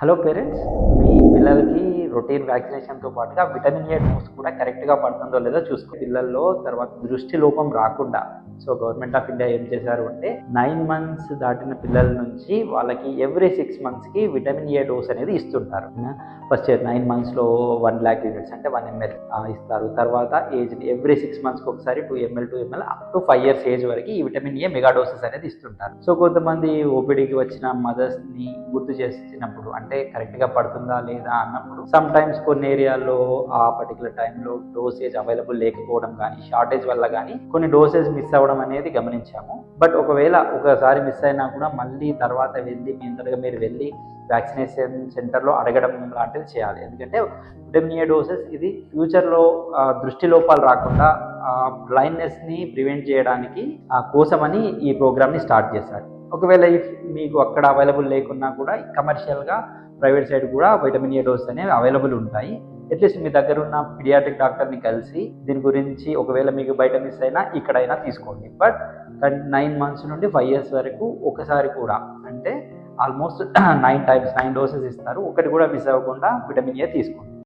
Hello parents, మీ పిల్లలకి routine వ్యాక్సినేషన్తో పాటుగా vitamin A dose కూడా కరెక్ట్గా పడుతుందో లేదో చూసుకో. పిల్లల్లో తర్వాత దృష్టి లోపం రాకుండా సో గవర్నమెంట్ ఆఫ్ ఇండియా ఏం చేశారు అంటే 9 months దాటిన పిల్లల నుంచి వాళ్ళకి ఎవ్రీ 6 monthsకి విటమిన్ ఏ డోస్ అనేది ఇస్తుంటారు. ఫస్ట్ 9 monthsలో 1 lakh యూనిట్స్ అంటే 1 ml ఇస్తారు. తర్వాత ఏజ్ ఎవ్రీ 6 monthsకి ఒకసారి 2 ml 2 ml up to 5 years age వరకు ఈ విటమిన్ ఏ మెగా డోసెస్ అనేది ఇస్తుంటారు. సో కొంతమంది ఓపీడీకి వచ్చిన మదర్స్ని గుర్తు చేసినప్పుడు అంటే కరెక్ట్గా పడుతుందా లేదా అన్నప్పుడు సమ్ టైమ్స్ కొన్ని ఏరియాల్లో ఆ పర్టికులర్ టైంలో డోసేజ్ అవైలబుల్ లేకపోవడం కానీ షార్టేజ్ వల్ల కానీ కొన్ని డోసేజ్ మిస్ అవ్వడం అనేది గమనించాము. బట్ ఒకవేళ ఒకసారి మిస్ అయినా కూడా మళ్ళీ తర్వాత వెళ్ళి మీ అంతటగా మీరు వెళ్ళి వ్యాక్సినేషన్ సెంటర్లో అడగడం లాంటిది చేయాలి. ఎందుకంటే విటమిన్ ఏ డోసెస్ ఇది ఫ్యూచర్లో దృష్టి లోపాలు రాకుండా బ్లైండ్నెస్ని ప్రివెంట్ చేయడానికి కోసమని ఈ ప్రోగ్రామ్ని స్టార్ట్ చేశారు. ఒకవేళ మీకు అక్కడ అవైలబుల్ లేకున్నా కూడా కమర్షియల్గా ప్రైవేట్ సైడ్ కూడా విటమిన్ ఏ డోస్ అనేవి అవైలబుల్ ఉంటాయి. అట్లీస్ట్ మీ దగ్గర ఉన్న పిడియాట్రిక్ డాక్టర్ని కలిసి దీని గురించి ఒకవేళ మీకు బయట మిస్ అయినా ఇక్కడైనా తీసుకోండి. బట్ 9 months నుండి 5 years వరకు ఒకసారి కూడా అంటే ఆల్మోస్ట్ 9 times 9 doses ఇస్తారు. ఒకటి కూడా మిస్ అవ్వకుండా విటమిన్ ఏ తీసుకోండి.